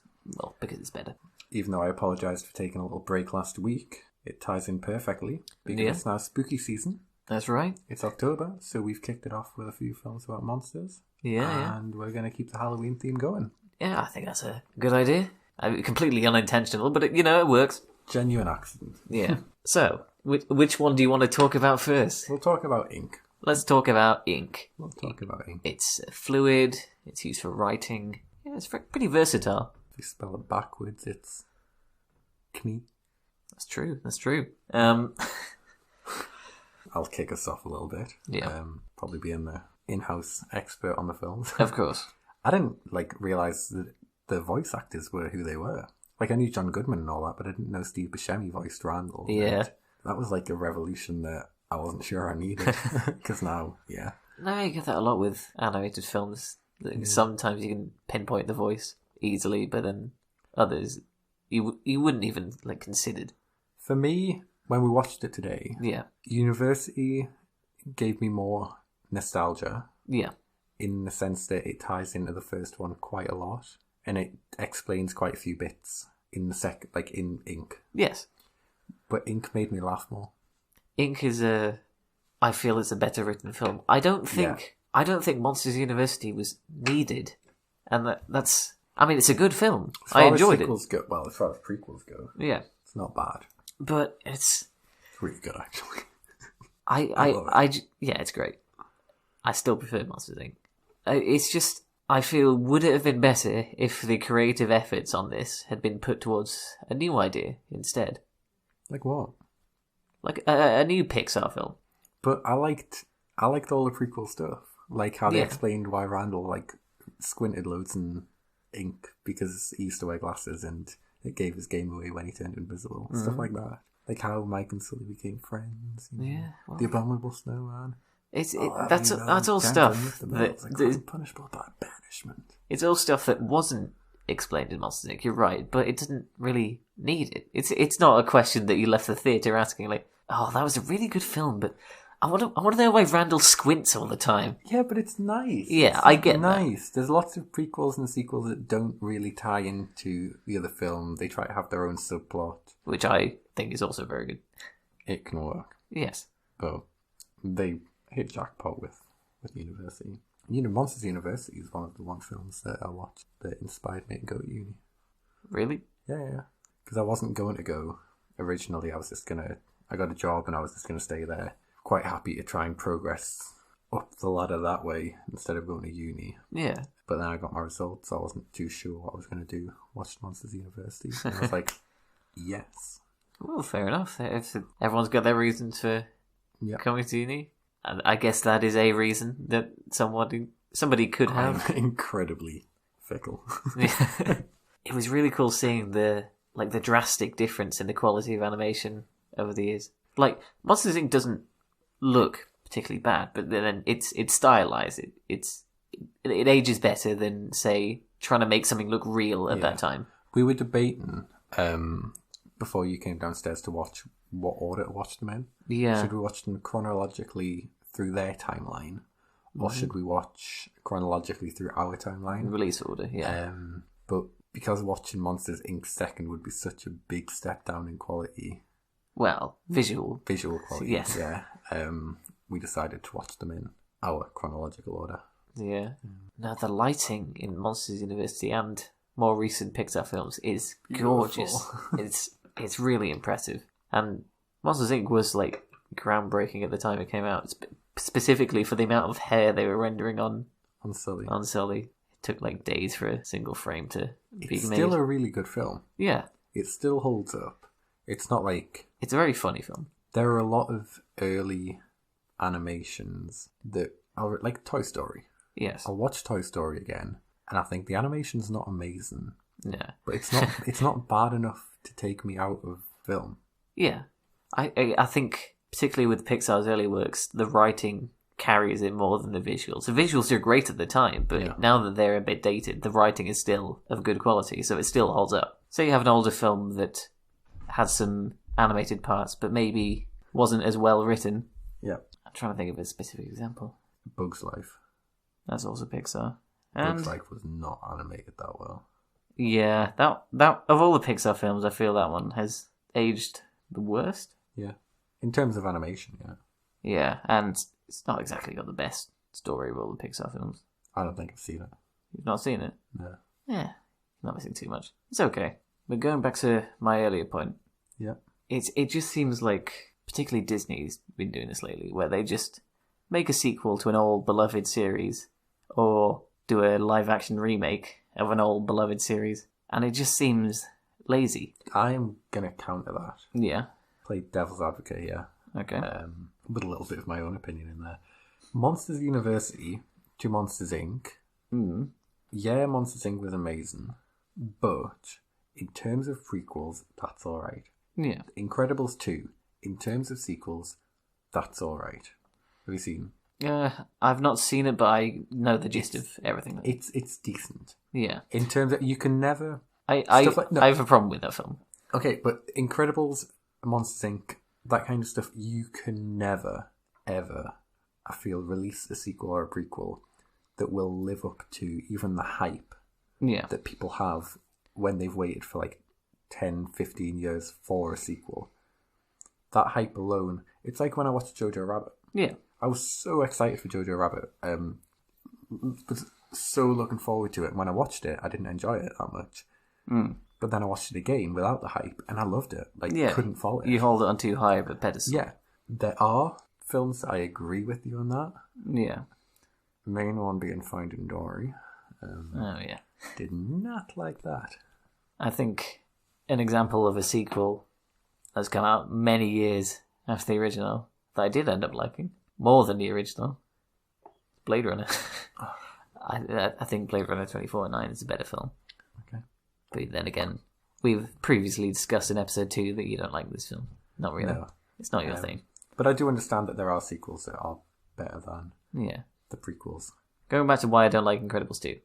Speaker 1: it's better.
Speaker 2: even though I apologised for taking a little break last week, it ties in perfectly because
Speaker 1: Yeah.
Speaker 2: it's now spooky season.
Speaker 1: That's right.
Speaker 2: It's October, so we've kicked it off with a few films about monsters.
Speaker 1: Yeah.
Speaker 2: And we're going to keep the Halloween theme going.
Speaker 1: Yeah, I think that's a good idea. I mean, completely unintentional, but it works.
Speaker 2: Genuine accident.
Speaker 1: Yeah. So, which one do you want to talk about first?
Speaker 2: We'll talk about ink.
Speaker 1: Let's talk about ink.
Speaker 2: We'll talk about ink.
Speaker 1: It's fluid. It's used for writing. Yeah, it's pretty versatile.
Speaker 2: If you spell it backwards, it's knee.
Speaker 1: That's true.
Speaker 2: I'll kick us off a little bit.
Speaker 1: Yeah.
Speaker 2: Probably being the in-house expert on the films.
Speaker 1: Of course.
Speaker 2: I didn't realise that the voice actors were who they were. I knew John Goodman and all that, but I didn't know Steve Buscemi voiced Randall.
Speaker 1: Yeah.
Speaker 2: And that was a revolution that I wasn't sure I needed. Because now, yeah.
Speaker 1: No, you get that a lot with animated films. Sometimes you can pinpoint the voice easily, but then others you wouldn't even considered.
Speaker 2: For me, when we watched it today,
Speaker 1: Yeah.
Speaker 2: University gave me more nostalgia
Speaker 1: Yeah.
Speaker 2: in the sense that it ties into the first one quite a lot, and it explains quite a few bits in the second, in Ink.
Speaker 1: Yes.
Speaker 2: But Ink made me laugh more.
Speaker 1: Ink is I feel it's a better written film. I don't think Monsters University was needed, and that's. I mean, it's a good film. I enjoyed it.
Speaker 2: As far as prequels go,
Speaker 1: Yeah,
Speaker 2: it's not bad.
Speaker 1: but it's.
Speaker 2: It's really good, actually.
Speaker 1: Yeah, it's great. I still prefer Monsters Inc. It's just I feel would it have been better if the creative efforts on this had been put towards a new idea instead,
Speaker 2: Like what?
Speaker 1: like a new Pixar film.
Speaker 2: But I liked all the prequel stuff, like how they
Speaker 1: Yeah.
Speaker 2: explained why Randall squinted loads in Ink because he used to wear glasses and it gave his game away when he turned invisible. Stuff like that. Like how Mike and Sully became friends.
Speaker 1: Yeah, well,
Speaker 2: The Abominable Snowman.
Speaker 1: that's
Speaker 2: Having
Speaker 1: all
Speaker 2: downtime
Speaker 1: stuff
Speaker 2: with them,
Speaker 1: that
Speaker 2: it's like, punishable by banishment.
Speaker 1: it's all stuff that wasn't explained in Monsters Inc. You're right, but it didn't really need it. It's not a question that you left the theatre asking oh, that was a really good film, but I want to know why Randall squints all the time.
Speaker 2: Yeah, but it's nice.
Speaker 1: Yeah,
Speaker 2: It's
Speaker 1: I get that.
Speaker 2: nice. There's lots of prequels and sequels that don't really tie into the other film. They try to have their own subplot.
Speaker 1: Which I think is also very good.
Speaker 2: It can work.
Speaker 1: Yes.
Speaker 2: But they hit jackpot with University. Monsters University is one of the films that I watched that inspired me to go to uni.
Speaker 1: Really?
Speaker 2: Yeah. Because I wasn't going to go originally. I got a job and I was just going to stay there. Quite happy to try and progress up the ladder that way instead of going to uni.
Speaker 1: Yeah.
Speaker 2: But then I got my results, so I wasn't too sure what I was going to do. Watched Monsters University. And I was like, yes.
Speaker 1: Well, fair enough. If everyone's got their reasons for coming to uni. And I guess that is a reason that somebody could have.
Speaker 2: I'm incredibly fickle.
Speaker 1: It was really cool seeing the drastic difference in the quality of animation over the years. Monsters Inc. doesn't look particularly bad, but then it's stylized. It ages better than, say, trying to make something look real at that time.
Speaker 2: We were debating before you came downstairs to watch what order to watch them in.
Speaker 1: Yeah.
Speaker 2: Should we watch them chronologically through their timeline, or should we watch chronologically through our timeline?
Speaker 1: Release order, yeah.
Speaker 2: But because watching Monsters Inc. second would be such a big step down in quality.
Speaker 1: Well, visual
Speaker 2: quality,
Speaker 1: yes.
Speaker 2: Yeah. We decided to watch them in our chronological order.
Speaker 1: Yeah. Now, the lighting in Monsters University and more recent Pixar films is gorgeous. It's really impressive. And Monsters Inc. was groundbreaking at the time it came out, specifically for the amount of hair they were rendering on
Speaker 2: Sully.
Speaker 1: It took like days for a single frame to be
Speaker 2: It's
Speaker 1: made.
Speaker 2: still a really good film.
Speaker 1: Yeah.
Speaker 2: It still holds up. It's not like...
Speaker 1: It's a very funny film.
Speaker 2: There are a lot of early animations that are like Toy Story.
Speaker 1: Yes.
Speaker 2: I'll watch Toy Story again, and I think the animation's not amazing.
Speaker 1: Yeah.
Speaker 2: But it's not bad enough to take me out of film.
Speaker 1: Yeah. I think, particularly with Pixar's early works, the writing carries it more than the visuals. The visuals are great at the time, but now that they're a bit dated, the writing is still of good quality, so it still holds up. So you have an older film that has some animated parts, but maybe wasn't as well written.
Speaker 2: Yeah.
Speaker 1: I'm trying to think of a specific example.
Speaker 2: Bug's Life.
Speaker 1: That's also Pixar.
Speaker 2: Bug's Life was not animated that well.
Speaker 1: Yeah, that of all the Pixar films, I feel that one has aged the worst.
Speaker 2: Yeah. In terms of animation, yeah.
Speaker 1: Yeah, and it's not exactly got the best story of all the Pixar films.
Speaker 2: I don't think I've seen it.
Speaker 1: You've not seen it?
Speaker 2: No.
Speaker 1: Yeah, not missing too much. It's okay. But going back to my earlier point,
Speaker 2: Yeah.
Speaker 1: it just seems like, particularly Disney's been doing this lately, where they just make a sequel to an old beloved series, or do a live-action remake of an old beloved series, and it just seems lazy.
Speaker 2: I'm going to counter that.
Speaker 1: Yeah.
Speaker 2: Play devil's advocate here.
Speaker 1: Okay.
Speaker 2: With a little bit of my own opinion in there. Monsters University to Monsters Inc.
Speaker 1: Mm.
Speaker 2: Yeah, Monsters Inc. was amazing, but in terms of prequels, that's alright.
Speaker 1: Yeah.
Speaker 2: Incredibles 2, in terms of sequels, that's alright. Have you seen?
Speaker 1: I've not seen it, but I know the gist of everything.
Speaker 2: It's decent.
Speaker 1: Yeah.
Speaker 2: In terms of, you can never...
Speaker 1: I have a problem with that film.
Speaker 2: Okay, but Incredibles, Monsters Inc., that kind of stuff, you can never, ever, I feel, release a sequel or a prequel that will live up to even the hype that people have when they've waited for like 10, 15 years for a sequel. That hype alone, it's like when I watched Jojo Rabbit.
Speaker 1: Yeah.
Speaker 2: I was so excited for Jojo Rabbit. Was so looking forward to it. And when I watched it, I didn't enjoy it that much.
Speaker 1: Mm.
Speaker 2: But then I watched it again without the hype, and I loved it. Couldn't fault it.
Speaker 1: You hold it on too high of a pedestal.
Speaker 2: Yeah. There are films that I agree with you on that.
Speaker 1: Yeah.
Speaker 2: The main one being Finding Dory.
Speaker 1: Oh, yeah.
Speaker 2: Did not like that.
Speaker 1: I think an example of a sequel that's come out many years after the original that I did end up liking, more than the original, Blade Runner. I think Blade Runner 2049 is a better film.
Speaker 2: Okay.
Speaker 1: But then again, we've previously discussed in episode 2 that you don't like this film. Not really.
Speaker 2: No.
Speaker 1: It's not your thing.
Speaker 2: But I do understand that there are sequels that are better than
Speaker 1: Yeah.
Speaker 2: the prequels.
Speaker 1: Going back to why I don't like Incredibles 2.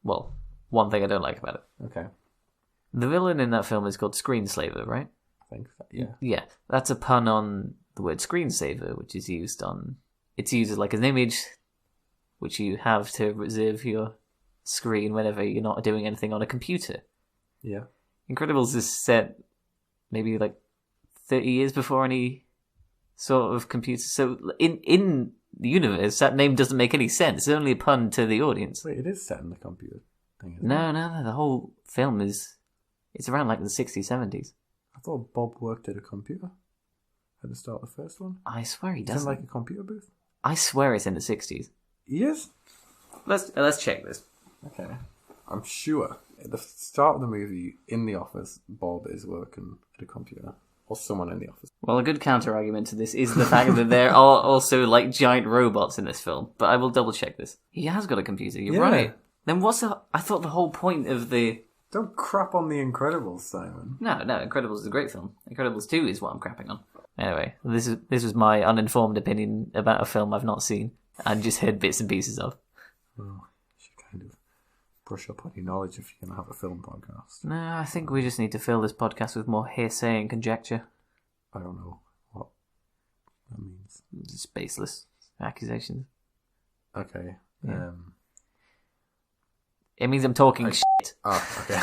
Speaker 1: Well, one thing I don't like about it.
Speaker 2: Okay.
Speaker 1: The villain in that film is called Screenslaver, right?
Speaker 2: I think so, yeah.
Speaker 1: Yeah. That's a pun on the word screensaver, which is used on... It's used as like an image which you have to reserve your screen whenever you're not doing anything on a computer.
Speaker 2: Yeah.
Speaker 1: Incredibles is set maybe like 30 years before any sort of computer. So in the universe, that name doesn't make any sense. It's only a pun to the audience.
Speaker 2: Wait, it is set in the computer thing, isn't it?
Speaker 1: No. The whole film is... It's around like the 60s, 70s.
Speaker 2: I thought Bob worked at a computer at the start of the first one.
Speaker 1: I swear he
Speaker 2: Is it
Speaker 1: doesn't.
Speaker 2: like a computer booth?
Speaker 1: I swear it's in the 60s.
Speaker 2: Yes.
Speaker 1: Let's check this.
Speaker 2: Okay. I'm sure at the start of the movie, in the office, Bob is working at a computer. Or someone in the office.
Speaker 1: Well, a good counter-argument to this is the fact that there are also, like, giant robots in this film. But I will double-check this. He has got a computer, you're right. Then what's the... I thought the whole point of the...
Speaker 2: Don't crap on The Incredibles, Simon.
Speaker 1: No, Incredibles is a great film. Incredibles 2 is what I'm crapping on. Anyway, this was my uninformed opinion about a film I've not seen and just heard bits and pieces of.
Speaker 2: Well, you should kind of brush up on your knowledge if you're going to have a film podcast.
Speaker 1: No, I think we just need to fill this podcast with more hearsay and conjecture.
Speaker 2: I don't know what that means.
Speaker 1: Just baseless accusations.
Speaker 2: Okay.
Speaker 1: Yeah. It means I'm talking shit.
Speaker 2: Oh, okay.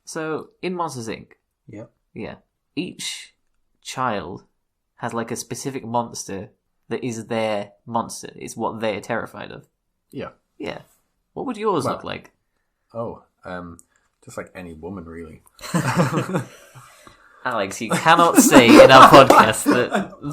Speaker 1: So, in Monsters, Inc.,
Speaker 2: Yep.
Speaker 1: yeah, each child has like a specific monster that is their monster. It's what they're terrified of.
Speaker 2: Yeah.
Speaker 1: Yeah. What would yours look like?
Speaker 2: Oh, just like any woman, really.
Speaker 1: Alex, you cannot say in our podcast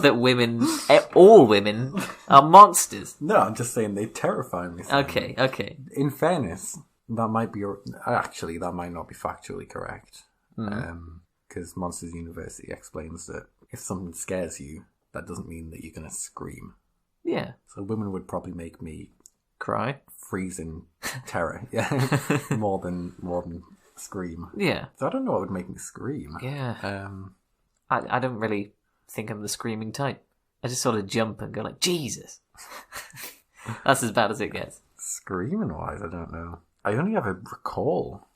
Speaker 1: that women, all women, are monsters.
Speaker 2: No, I'm just saying they terrify me.
Speaker 1: Okay.
Speaker 2: In fairness, that might be actually that might not be factually correct. Because Monsters University explains that if something scares you, that doesn't mean that you're gonna scream.
Speaker 1: Yeah.
Speaker 2: So women would probably make me
Speaker 1: Cry.
Speaker 2: freeze in terror. Yeah, more than scream.
Speaker 1: Yeah.
Speaker 2: So I don't know what would make me scream.
Speaker 1: Yeah. I don't really think I'm the screaming type. I just sort of jump and go like, Jesus. That's as bad as it gets.
Speaker 2: Screaming wise, I don't know. I only ever recall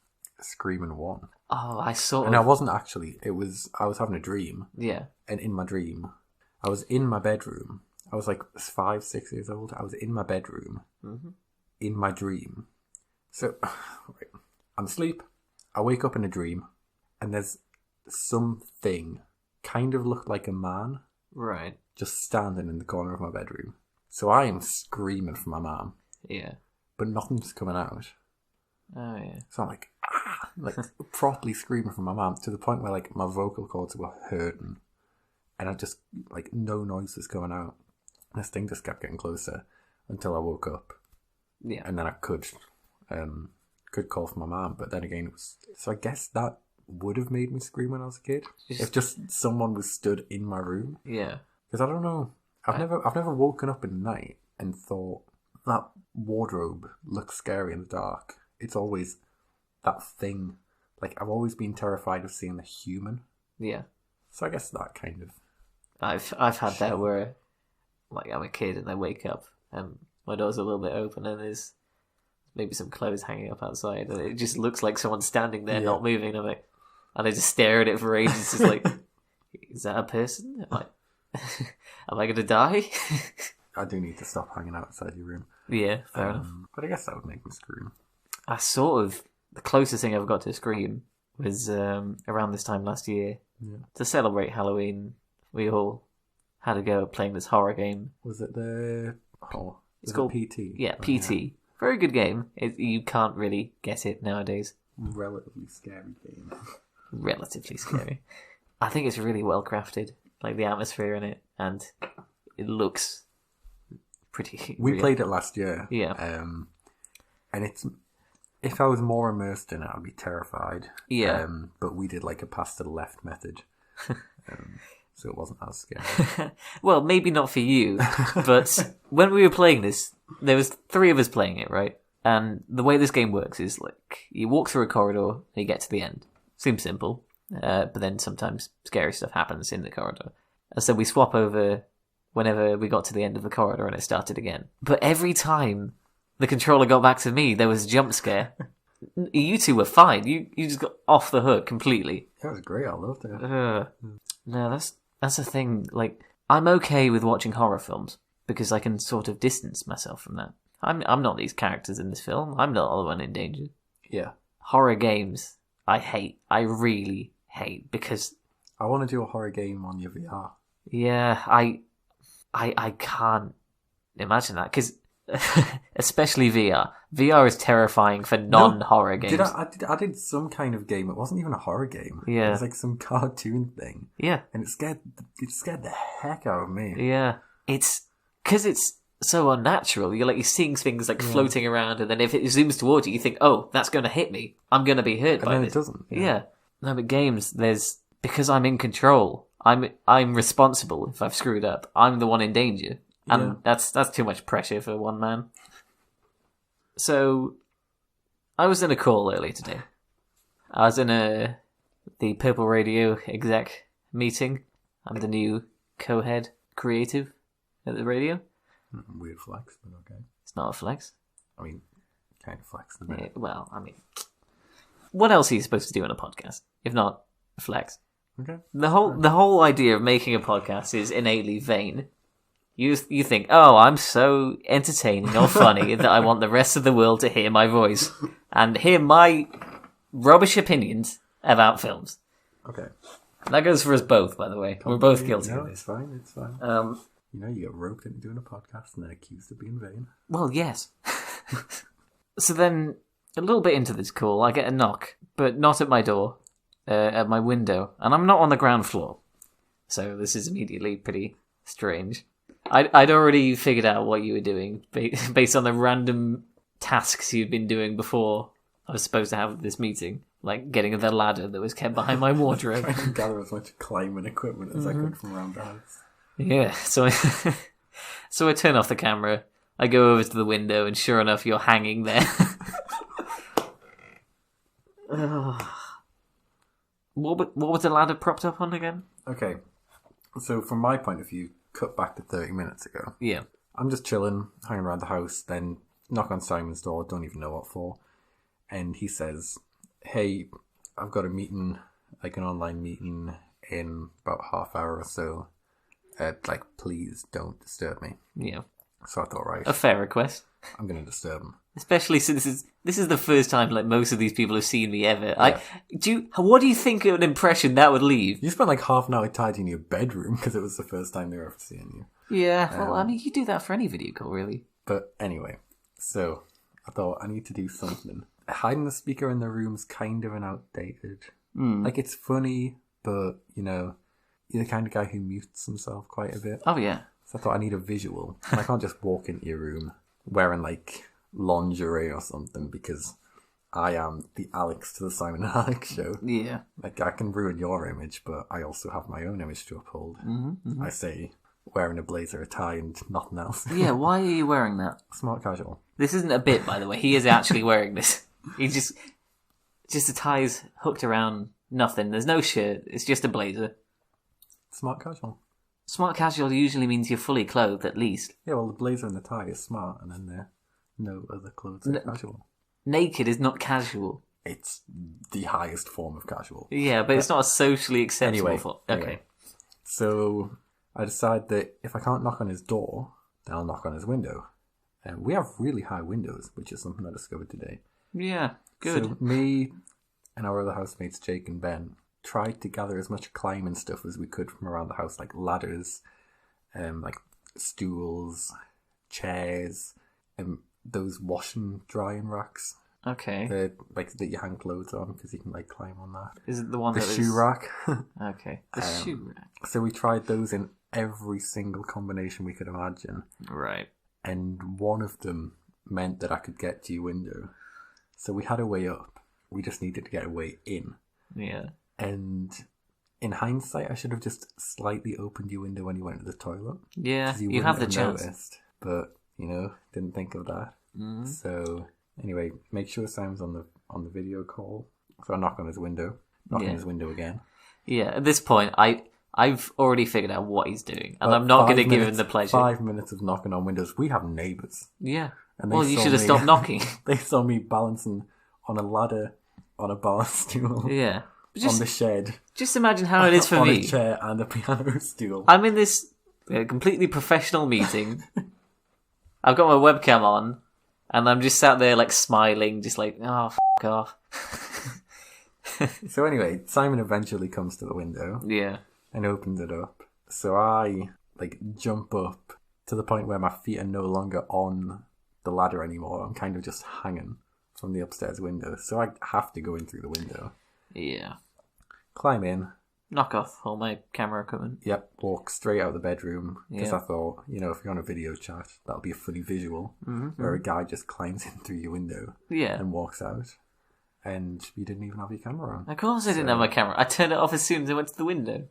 Speaker 2: screaming one.
Speaker 1: Oh, I sort
Speaker 2: And
Speaker 1: of...
Speaker 2: I wasn't actually. I was having a dream.
Speaker 1: Yeah.
Speaker 2: And in my dream, I was in my bedroom. I was like 5, 6 years old. I was in my bedroom. In my dream. So, I'm asleep. I wake up in a dream. And there's something kind of looked like a man.
Speaker 1: Right.
Speaker 2: Just standing in the corner of my bedroom. So I am screaming for my mum.
Speaker 1: Yeah.
Speaker 2: But nothing's coming out.
Speaker 1: Oh, yeah.
Speaker 2: So I'm like, like properly screaming for my mum to the point where like my vocal cords were hurting. And I just, like, no noise was coming out. And this thing just kept getting closer until I woke up.
Speaker 1: Yeah.
Speaker 2: And then I could call for my mum. But then again, it was... So I guess that would have made me scream when I was a kid. If just someone was stood in my room.
Speaker 1: Yeah.
Speaker 2: Because I don't know. I've never woken up in the night and thought, that wardrobe looks scary in the dark. It's always that thing. Like, I've always been terrified of seeing the human.
Speaker 1: Yeah.
Speaker 2: So I guess that kind of...
Speaker 1: I've had that where, like, I'm a kid and I wake up and my door's a little bit open and there's maybe some clothes hanging up outside and it just looks like someone's standing there not moving. And I just stare at it for ages, just like, is that a person? Am I going to die?
Speaker 2: I do need to stop hanging outside your room.
Speaker 1: Yeah, fair enough.
Speaker 2: But I guess that would make me scream.
Speaker 1: The closest thing I've got to scream was around this time last year.
Speaker 2: Yeah.
Speaker 1: To celebrate Halloween, we all had a go at playing this horror game.
Speaker 2: Was it the... Oh,
Speaker 1: It's called
Speaker 2: PT.
Speaker 1: Yeah, PT. Yeah. Very good game. You can't really get it nowadays.
Speaker 2: Relatively scary game.
Speaker 1: Relatively scary. I think it's really well crafted. Like the atmosphere in it, and it looks pretty...
Speaker 2: We
Speaker 1: real.
Speaker 2: played it last year.
Speaker 1: Yeah.
Speaker 2: And it's... If I was more immersed in it, I'd be terrified.
Speaker 1: Yeah.
Speaker 2: But we did like a pass to the left method. So it wasn't as scary.
Speaker 1: Well, maybe not for you, but when we were playing this, there was 3 of us playing it, right? And the way this game works is like, you walk through a corridor and you get to the end. Seems simple, but then sometimes scary stuff happens in the corridor. And so we swap over whenever we got to the end of the corridor and it started again. But every time the controller got back to me, there was a jump scare. You two were fine. You just got off the hook completely.
Speaker 2: That was great. I loved it.
Speaker 1: No, that's the thing. Like, I'm okay with watching horror films because I can sort of distance myself from that. I'm not these characters in this film. I'm not the one in danger.
Speaker 2: Yeah.
Speaker 1: Horror games, I hate. I really hate because
Speaker 2: I want to do a horror game on your VR.
Speaker 1: Yeah, I can't imagine that because especially VR. VR is terrifying for non-horror games.
Speaker 2: I did some kind of game. It wasn't even a horror game.
Speaker 1: Yeah.
Speaker 2: It was like some cartoon thing.
Speaker 1: Yeah.
Speaker 2: And it scared the heck out of me.
Speaker 1: Yeah. It's because it's so unnatural. You're seeing things like floating around, and then if it zooms towards you, you think, "Oh, that's going to hit me. I'm going to be hurt by
Speaker 2: then
Speaker 1: this."
Speaker 2: It doesn't.
Speaker 1: Yeah. No, but games, because I'm in control. I'm responsible if I've screwed up. I'm the one in danger, and that's too much pressure for one man. So, I was in a call earlier today. I was in the Purple Radio exec meeting. I'm the new co-head creative at the radio.
Speaker 2: Weird flex, but okay.
Speaker 1: It's not a flex.
Speaker 2: I mean, kind of flex, isn't it?
Speaker 1: Well, I mean, what else are you supposed to do in a podcast if not flex?
Speaker 2: Okay.
Speaker 1: The whole idea of making a podcast is innately vain. You think, oh, I'm so entertaining or funny that I want the rest of the world to hear my voice and hear my rubbish opinions about films.
Speaker 2: Okay.
Speaker 1: That goes for us both, by the way. We're both guilty of
Speaker 2: It's
Speaker 1: this.
Speaker 2: fine. You get roped into doing a podcast and then accused of being vain.
Speaker 1: Well, yes. So then, a little bit into this call, I get a knock, but not at my door. at my window, and I'm not on the ground floor, so this is immediately pretty strange. I'd already figured out what you were doing based on the random tasks you'd been doing before I was supposed to have this meeting, like getting the ladder that was kept behind my wardrobe.
Speaker 2: Trying to gather as much climbing equipment as I could from around the house.
Speaker 1: Yeah, so so I turn off the camera, I go over to the window, and sure enough, you're hanging there. What was the ladder propped up on again?
Speaker 2: Okay, so from my point of view, cut back to 30 minutes ago.
Speaker 1: Yeah.
Speaker 2: I'm just chilling, hanging around the house, then knock on Simon's door, don't even know what for. And he says, hey, I've got a meeting, like an online meeting in about half hour or so. Like, please don't disturb me.
Speaker 1: Yeah.
Speaker 2: So I thought, right,
Speaker 1: A fair request.
Speaker 2: I'm going to disturb him.
Speaker 1: Especially since this is the first time like most of these people have seen me ever. What do you think of an impression that would leave?
Speaker 2: You spent like half an hour tidying your bedroom because it was the first time they were ever seeing you.
Speaker 1: Yeah, well, I mean, you do that for any video call, really.
Speaker 2: But anyway, so I thought I need to do something. Hiding the speaker in the room's kind of an outdated. Like, it's funny, but, you know, you're the kind of guy who mutes himself quite a bit.
Speaker 1: Oh, yeah.
Speaker 2: So I thought I need a visual. And I can't just walk into your room wearing, like, lingerie or something because I am the Alex to the Simon and Alex show.
Speaker 1: Yeah.
Speaker 2: Like, I can ruin your image, but I also have my own image to uphold. I say wearing a blazer, a tie, and nothing else.
Speaker 1: Yeah, why are you wearing that?
Speaker 2: Smart casual.
Speaker 1: This isn't a bit, by the way. He is actually wearing this. He's just the tie's hooked around nothing. There's no shirt. It's just a blazer.
Speaker 2: Smart casual.
Speaker 1: Smart casual usually means you're fully clothed, at least.
Speaker 2: Yeah, well, the blazer and the tie is smart, and then there no other clothes are casual.
Speaker 1: Naked is not casual.
Speaker 2: It's the highest form of casual.
Speaker 1: Yeah, but it's not a socially acceptable
Speaker 2: Anyway,
Speaker 1: form.
Speaker 2: anyway.
Speaker 1: Okay.
Speaker 2: So I decide that if I can't knock on his door, then I'll knock on his window. We have really high windows, which is something I discovered today.
Speaker 1: Yeah, good.
Speaker 2: So me and our other housemates, Jake and Ben, tried to gather as much climbing stuff as we could from around the house, like ladders, like stools, chairs, and those washing drying racks.
Speaker 1: Okay.
Speaker 2: Like that you hang clothes on because you can like climb on that.
Speaker 1: Is it the one
Speaker 2: The
Speaker 1: that
Speaker 2: shoe rack.
Speaker 1: Okay. The shoe rack.
Speaker 2: So we tried those in every single combination we could imagine,
Speaker 1: Right.
Speaker 2: and one of them meant that I could get to your window. So we had a way up. We just needed to get a way in.
Speaker 1: Yeah.
Speaker 2: And in hindsight, I should have just slightly opened your window when you went to the toilet.
Speaker 1: Yeah,
Speaker 2: 'Cause
Speaker 1: you have the
Speaker 2: wouldn't
Speaker 1: chance.
Speaker 2: noticed, but, you know, didn't think of that. So, anyway, make sure Sam's on the video call. So I knock on his window. Knock on his window again.
Speaker 1: Yeah, at this point, I've already figured out what he's doing, and
Speaker 2: But
Speaker 1: I'm not going to
Speaker 2: 5
Speaker 1: give him
Speaker 2: minutes-
Speaker 1: the pleasure.
Speaker 2: 5 minutes of knocking on windows. We have neighbours.
Speaker 1: Yeah.
Speaker 2: And they
Speaker 1: Well, you
Speaker 2: saw
Speaker 1: should have
Speaker 2: me-
Speaker 1: stopped knocking.
Speaker 2: They saw me balancing on a ladder, on a bar stool,
Speaker 1: Yeah. But
Speaker 2: on the shed,
Speaker 1: just imagine how it is for
Speaker 2: on
Speaker 1: me.
Speaker 2: a chair and a piano stool.
Speaker 1: I'm in this completely professional meeting. I've got my webcam on, and I'm just sat there, like, smiling, just like, oh, f*** off.
Speaker 2: So anyway, Simon eventually comes to the window
Speaker 1: Yeah.
Speaker 2: and opens it up. So I, like, jump up to the point where my feet are no longer on the ladder anymore. I'm kind of just hanging from the upstairs window. So I have to go in through the window.
Speaker 1: Yeah.
Speaker 2: Climb in.
Speaker 1: Knock off all my camera equipment.
Speaker 2: Yep, walk straight out of the bedroom. Because
Speaker 1: Yeah.
Speaker 2: I thought, you know, if you're on a video chat, that'll be a funny visual. Where a guy just climbs in through your window
Speaker 1: Yeah.
Speaker 2: and walks out. And you didn't even have your camera on.
Speaker 1: Of course I didn't have my camera. I turned it off as soon as I went to the window.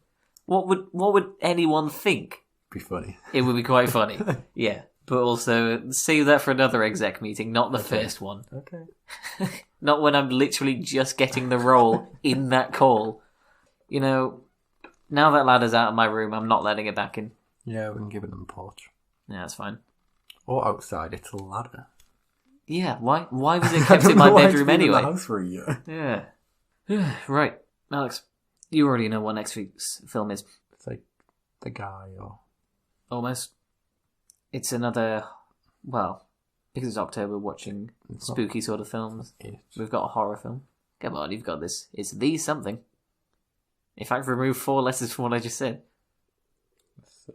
Speaker 1: What would anyone think?
Speaker 2: Be funny.
Speaker 1: It would be quite funny. Yeah. But also, save that for another exec meeting, not the first one.
Speaker 2: Okay.
Speaker 1: Not when I'm literally just getting the role in that call. You know, now that ladder's out of my room, I'm not letting it back in.
Speaker 2: Yeah, we can give it on the porch.
Speaker 1: Yeah, that's fine.
Speaker 2: Or outside, it's a ladder.
Speaker 1: Yeah, why was it
Speaker 2: I
Speaker 1: kept
Speaker 2: don't
Speaker 1: in my
Speaker 2: know why it's
Speaker 1: bedroom
Speaker 2: been in
Speaker 1: anyway?
Speaker 2: the house for a year.
Speaker 1: Yeah. Right. Alex, you already know what next week's film is.
Speaker 2: It's like the guy or...
Speaker 1: Almost. It's another, well, because it's October, watching
Speaker 2: It's not
Speaker 1: spooky sort of films.
Speaker 2: it.
Speaker 1: We've got a horror film. Come on, you've got this. It's the something. In fact, remove 4 letters from what I just said.
Speaker 2: So,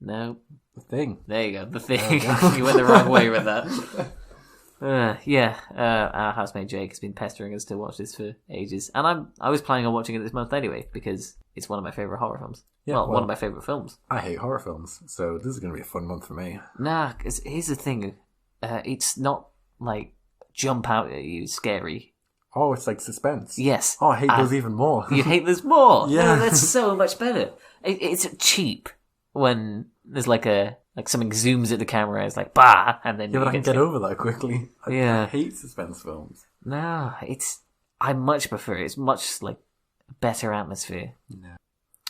Speaker 1: No.
Speaker 2: the thing.
Speaker 1: There you go. The thing.
Speaker 2: There we go.
Speaker 1: You went the wrong way with that. Our housemate Jake has been pestering us to watch this for ages, and I was planning on watching it this month anyway because it's one of my favourite horror films.
Speaker 2: Yeah,
Speaker 1: one of my favourite films.
Speaker 2: I hate horror films, so this is going to be a fun month for me.
Speaker 1: Nah, 'cause here's the thing, it's not like jump out at you scary.
Speaker 2: Oh, it's like suspense.
Speaker 1: Yes.
Speaker 2: Oh, I hate those even more.
Speaker 1: You hate this more.
Speaker 2: Yeah.
Speaker 1: No, that's so much better. It's cheap when there's like something zooms at the camera, it's like bah, and then
Speaker 2: Yeah, but I can
Speaker 1: get
Speaker 2: get over that quickly.
Speaker 1: Yeah.
Speaker 2: I hate suspense films.
Speaker 1: No, I much prefer it. It's much like better atmosphere.
Speaker 2: Yeah.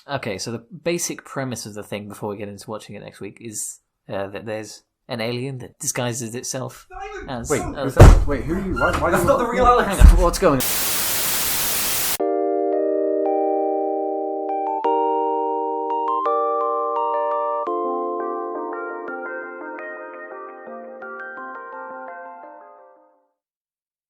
Speaker 1: Okay, so the basic premise of the thing before we get into watching it next week is that there's an alien that disguises itself as...
Speaker 2: Wait, who are you? Why
Speaker 6: That's not the real Alex.
Speaker 1: Hang on, what's going on?